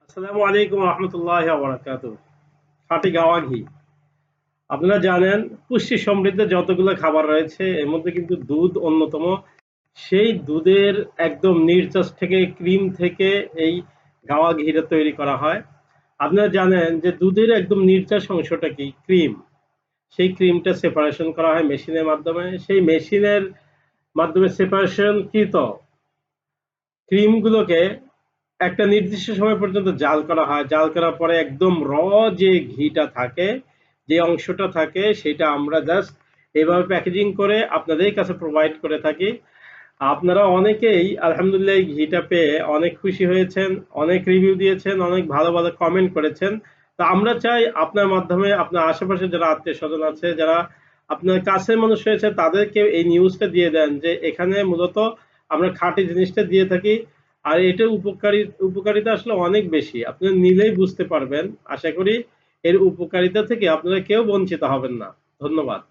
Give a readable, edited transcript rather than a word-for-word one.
আসসালামু আলাইকুম রহমতুল্লাহ বারাকাতু। খাঁটি গাওয়া ঘি। আপনারা জানেন পুষ্টি সমৃদ্ধ যতগুলো খাবার রয়েছে এর মধ্যে কিন্তু দুধ অন্যতম। সেই দুধের একদম নির্যাস থেকে ক্রিম থেকে এই গাওয়া ঘিটা তৈরি করা হয়। আপনারা জানেন যে দুধের একদম নির্যাস অংশটা কি ক্রিম। সেই ক্রিমটা সেপারেশন করা হয় মেশিনের মাধ্যমে। সেই মেশিনের মাধ্যমে সেপারেশন কৃত ক্রিমগুলোকে একটা নির্দিষ্ট সময় পর্যন্ত জাল করা হয়। জাল করার পরে একদম যে ঘিটা থাকে, যে অংশটা থাকে সেটা আমরা জাস্ট এভাবে প্যাকেজিং করে আপনাদের কাছে প্রোভাইড করে থাকি। আপনারা অনেকেই আলহামদুলিল্লাহ এই ঘিটা পেয়ে অনেক খুশি হয়েছেন, অনেক রিভিউ দিয়েছেন, অনেক ভালো, ভালো কমেন্ট করেছেন। তো আমরা চাই আপনার মাধ্যমে আপনার আশেপাশে যারা আত্মীয়স্বজন আছে, যারা আপনার কাছের মানুষ রয়েছে তাদেরকে এই নিউজটা দিয়ে দেন যে এখানে মূলত আমরা খাঁটি জিনিসটা দিয়ে থাকি। আর এটার উপকারিতা আসলে অনেক বেশি। আপনারা নিলেই বুঝতে পারবেন। আশা করি এর উপকারিতা থেকে আপনারা কেউ বঞ্চিত হবেন না। ধন্যবাদ।